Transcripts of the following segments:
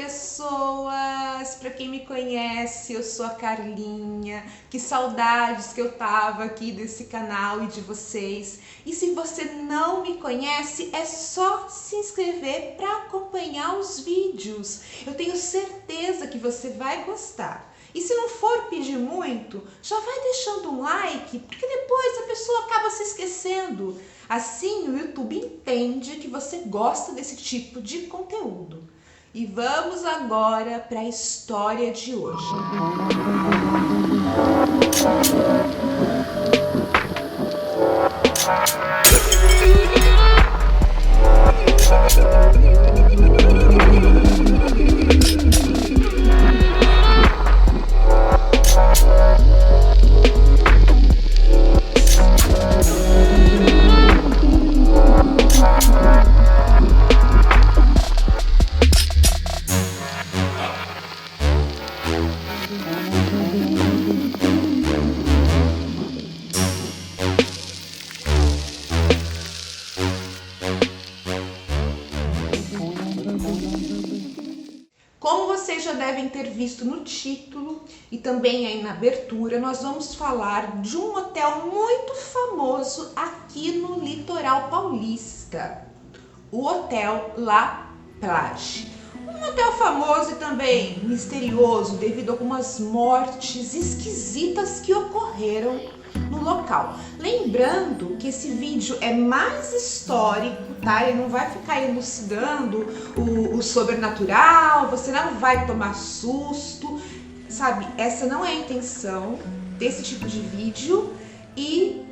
pessoas! Para quem me conhece, eu sou a Carlinha. Que saudades que eu tava aqui desse canal e de vocês. E se você não me conhece, é só se inscrever para acompanhar os vídeos. Eu tenho certeza que você vai gostar. E se não for pedir muito, já vai deixando um like, porque depois a pessoa acaba se esquecendo. Assim o YouTube entende que você gosta desse tipo de conteúdo. E vamos agora para a história de hoje. Como vocês já devem ter visto no título e também aí na abertura, nós vamos falar de um hotel muito famoso aqui no litoral paulista, o Hotel La Plage. Um hotel famoso e também misterioso devido a algumas mortes esquisitas que ocorreram no local. Lembrando que esse vídeo é mais histórico, tá? Ele não vai ficar elucidando o sobrenatural, você não vai tomar susto, sabe? Essa não é a intenção desse tipo de vídeo e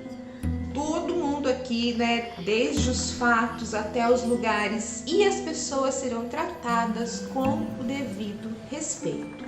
todo mundo aqui, né, desde os fatos até os lugares e as pessoas serão tratadas com o devido respeito.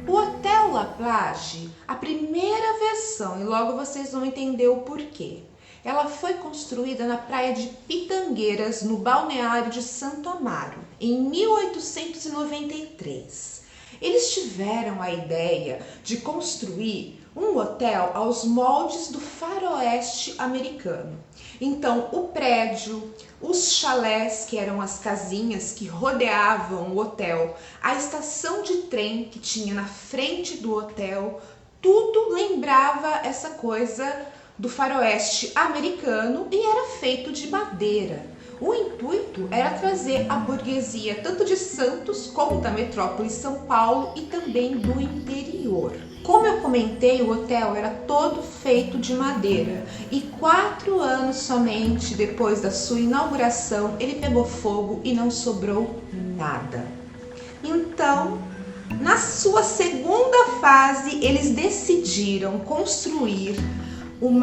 O Hotel La Plage, a primeira versão, e logo vocês vão entender o porquê. Ela foi construída na praia de Pitangueiras, no balneário de Santo Amaro, em 1893. Eles tiveram a ideia de construir um hotel aos moldes do faroeste americano. Então, o prédio, os chalés, que eram as casinhas que rodeavam o hotel, a estação de trem que tinha na frente do hotel, tudo lembrava essa coisa do faroeste americano e era feito de madeira. O intuito era trazer a burguesia tanto de Santos como da metrópole São Paulo e também do interior. Como eu comentei, o hotel era todo feito de madeira e 4 anos somente depois da sua inauguração ele pegou fogo e não sobrou nada. Então, na sua segunda fase, eles decidiram construir um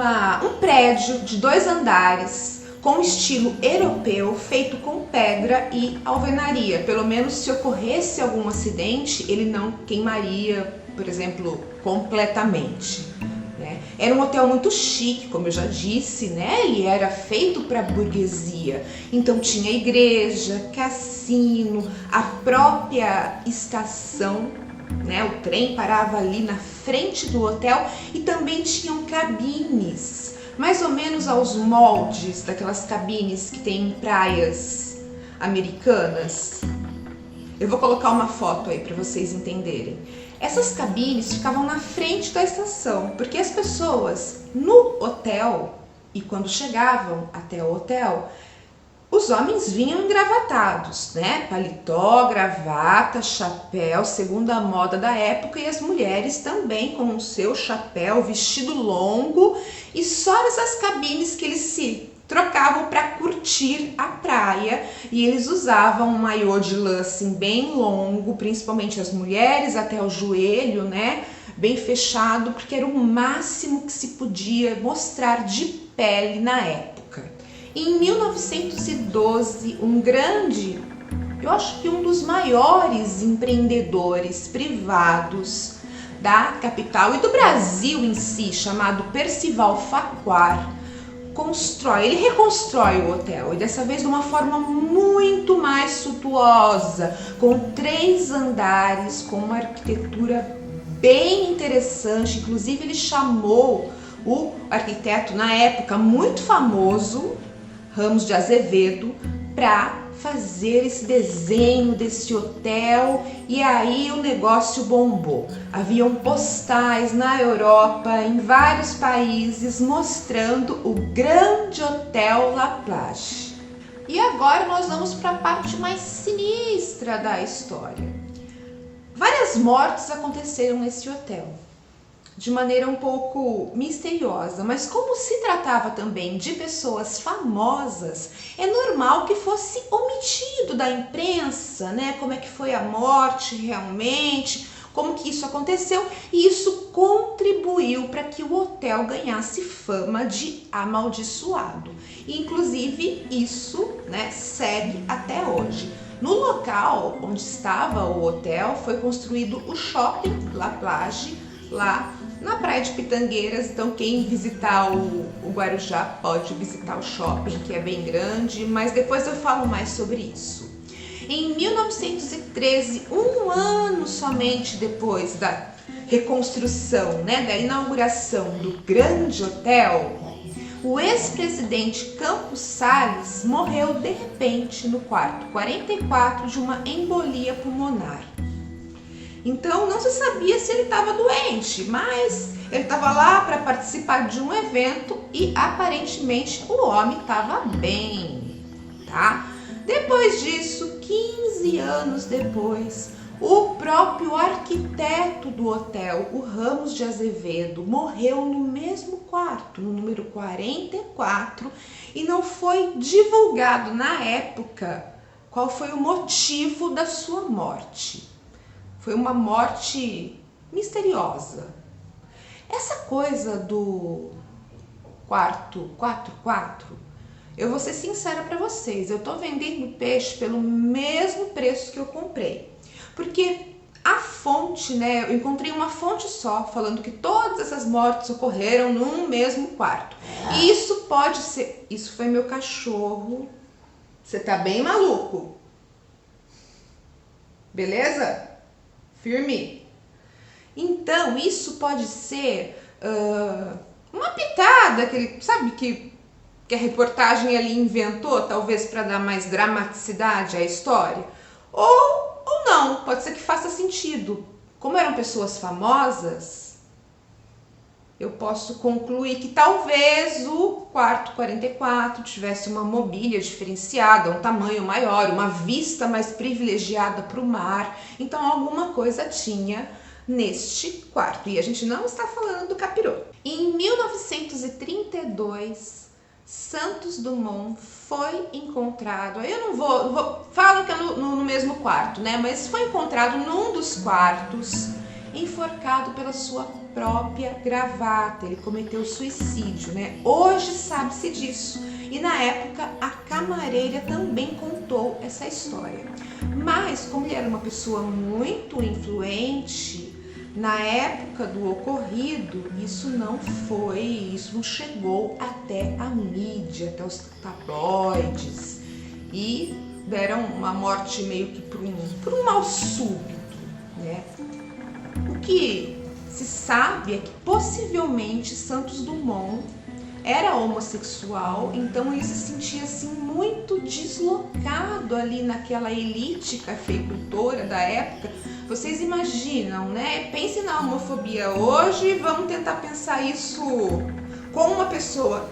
prédio de 2 andares com estilo europeu, feito com pedra e alvenaria. Pelo menos se ocorresse algum acidente, ele não queimaria, por exemplo, completamente, né? Era um hotel muito chique, como eu já disse, né? Ele era feito para a burguesia. Então tinha igreja, cassino, a própria estação, né? O trem parava ali na frente do hotel e também tinham cabines, mais ou menos aos moldes daquelas cabines que tem em praias americanas. Eu vou colocar uma foto aí para vocês entenderem. Essas cabines ficavam na frente da estação, porque as pessoas no hotel e quando chegavam até o hotel, os homens vinham engravatados, né? Paletó, gravata, chapéu, segundo a moda da época, e as mulheres também com o seu chapéu, vestido longo, e só nessas cabines que eles se trocavam para curtir a praia, e eles usavam um maiô de lã assim bem longo, principalmente as mulheres até o joelho, né? Bem fechado, porque era o máximo que se podia mostrar de pele na época. Em 1912, eu acho que um dos maiores empreendedores privados da capital e do Brasil em si, chamado Percival Facquard, ele reconstrói o hotel, e dessa vez de uma forma muito mais suntuosa, com 3 andares, com uma arquitetura bem interessante. Inclusive ele chamou o arquiteto na época muito famoso, Ramos de Azevedo, para fazer esse desenho desse hotel e aí o negócio bombou. Haviam postais na Europa, em vários países, mostrando o grande Hotel La Plage. E agora nós vamos para a parte mais sinistra da história. Várias mortes aconteceram nesse hotel, de maneira um pouco misteriosa, mas como se tratava também de pessoas famosas, é normal que fosse omitido da imprensa, né? Como é que foi a morte realmente, como que isso aconteceu, e isso contribuiu para que o hotel ganhasse fama de amaldiçoado. E, inclusive, isso, né, segue até hoje. No local onde estava o hotel foi construído o Shopping La Plage, lá na Praia de Pitangueiras. Então quem visitar o Guarujá pode visitar o shopping, que é bem grande, mas depois eu falo mais sobre isso. Em 1913, um ano somente depois da reconstrução, né, da inauguração do grande hotel, o ex-presidente Campos Salles morreu de repente no quarto 44 de uma embolia pulmonar. Então não se sabia se ele estava doente, mas ele estava lá para participar de um evento e aparentemente o homem estava bem, tá? Depois disso, 15 anos depois, o próprio arquiteto do hotel, o Ramos de Azevedo, morreu no mesmo quarto, no número 44, e não foi divulgado na época qual foi o motivo da sua morte. Foi uma morte misteriosa. Essa coisa do quarto 44, eu vou ser sincera para vocês, eu tô vendendo peixe pelo mesmo preço que eu comprei. Porque a fonte, né, eu encontrei uma fonte só falando que todas essas mortes ocorreram num mesmo quarto. E isso pode ser... Isso foi meu cachorro. Você tá bem maluco? Beleza? Firme? Então, isso pode ser uma pitada, aquele, sabe, que a reportagem ali inventou, talvez para dar mais dramaticidade à história. Ou não, pode ser que faça sentido. Como eram pessoas famosas, eu posso concluir que talvez o quarto 44 tivesse uma mobília diferenciada, um tamanho maior, uma vista mais privilegiada para o mar. Então alguma coisa tinha neste quarto. E a gente não está falando do capiroto. Em 1932, Santos Dumont foi encontrado, eu não vou falam que é no mesmo quarto, né? Mas foi encontrado num dos quartos, enforcado pela sua própria gravata. Ele cometeu suicídio, né? Hoje sabe-se disso. E na época a camareira também contou essa história. Mas como ele era uma pessoa muito influente, na época do ocorrido, isso não chegou até a mídia, até os tabloides, e deram uma morte meio que por um mal súbito, né? O que se sabe é que possivelmente Santos Dumont era homossexual, então ele se sentia assim muito deslocado ali naquela elite cafeicultora da época. Vocês imaginam, né? Pensem na homofobia hoje, vamos tentar pensar isso com uma pessoa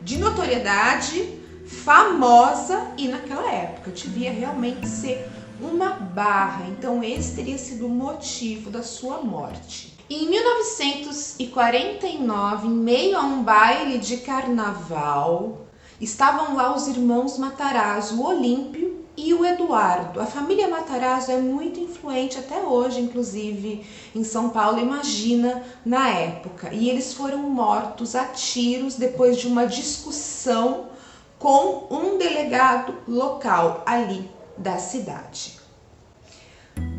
de notoriedade, famosa, e naquela época devia realmente ser uma barra. Então esse teria sido o motivo da sua morte. Em 1949, em meio a um baile de carnaval, estavam lá os irmãos Matarazzo, o Olímpio e o Eduardo. A família Matarazzo é muito influente até hoje, inclusive em São Paulo, imagina, na época. E eles foram mortos a tiros depois de uma discussão com um delegado local ali da cidade.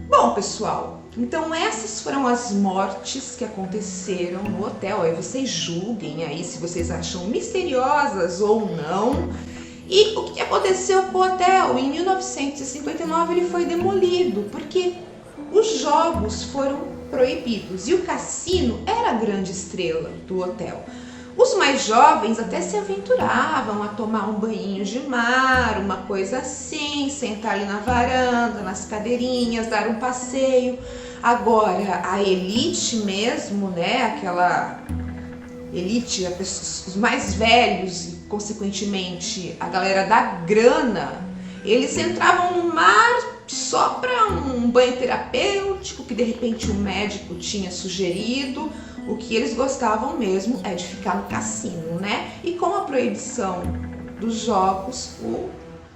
Bom, pessoal, então essas foram as mortes que aconteceram no hotel. Aí vocês julguem aí se vocês acham misteriosas ou não. E o que aconteceu com o hotel? Em 1959 ele foi demolido, porque os jogos foram proibidos e o cassino era a grande estrela do hotel. Os mais jovens até se aventuravam a tomar um banhinho de mar, uma coisa assim, sentar ali na varanda, nas cadeirinhas, dar um passeio. Agora, a elite mesmo, né, aquela elite, os mais velhos e, consequentemente, a galera da grana, eles entravam no mar só para um banho terapêutico que de repente o médico tinha sugerido. O que eles gostavam mesmo é de ficar no cassino, né? E com a proibição dos jogos, o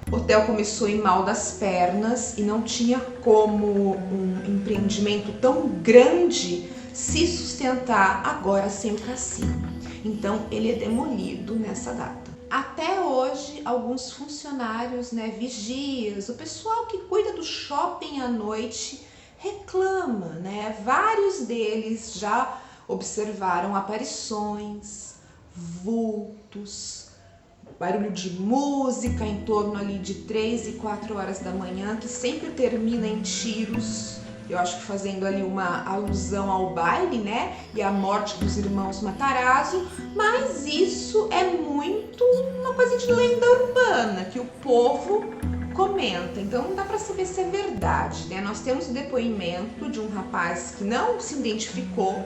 hotel começou a ir mal das pernas e não tinha como um empreendimento tão grande se sustentar agora sem o cassino. Então ele é demolido nessa data. Até hoje, alguns funcionários, né, vigias, o pessoal que cuida do shopping à noite reclama, né? Vários deles já observaram aparições, vultos, barulho de música em torno ali de 3 e 4 horas da manhã, que sempre termina em tiros. Eu acho que fazendo ali uma alusão ao baile, né? E à morte dos irmãos Matarazzo, mas isso é muito uma coisa de lenda urbana, que o povo comenta. Então não dá para saber se é verdade, né? Nós temos o depoimento de um rapaz que não se identificou,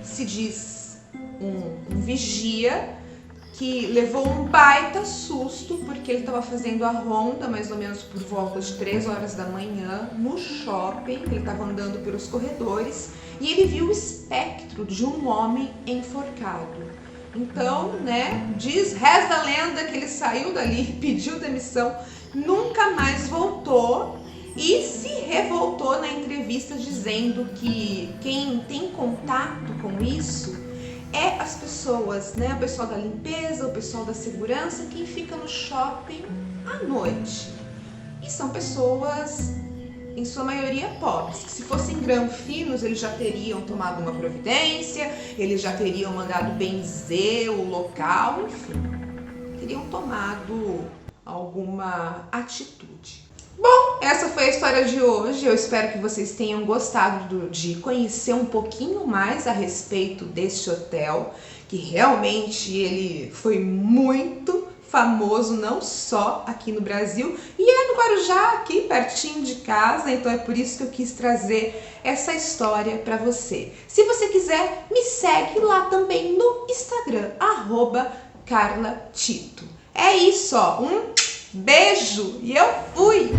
se diz um vigia, que levou um baita susto porque ele estava fazendo a ronda mais ou menos por volta de 3 horas da manhã no shopping. Ele estava andando pelos corredores e ele viu o espectro de um homem enforcado. Então, né, reza a lenda que ele saiu dali, pediu demissão, nunca mais voltou e se revoltou na entrevista dizendo que quem tem contato com isso é as pessoas, né? O pessoal da limpeza, o pessoal da segurança, quem fica no shopping à noite. E são pessoas, em sua maioria, pobres. Que se fossem granfinos, eles já teriam tomado uma providência, eles já teriam mandado benzer o local, enfim, teriam tomado alguma atitude. Bom, essa foi a história de hoje. Eu espero que vocês tenham gostado de conhecer um pouquinho mais a respeito deste hotel, que realmente ele foi muito famoso, não só aqui no Brasil, e é no Guarujá, aqui pertinho de casa, então é por isso que eu quis trazer essa história para você. Se você quiser, me segue lá também no Instagram, @CarlaTito. É isso, ó, um beijo e eu fui!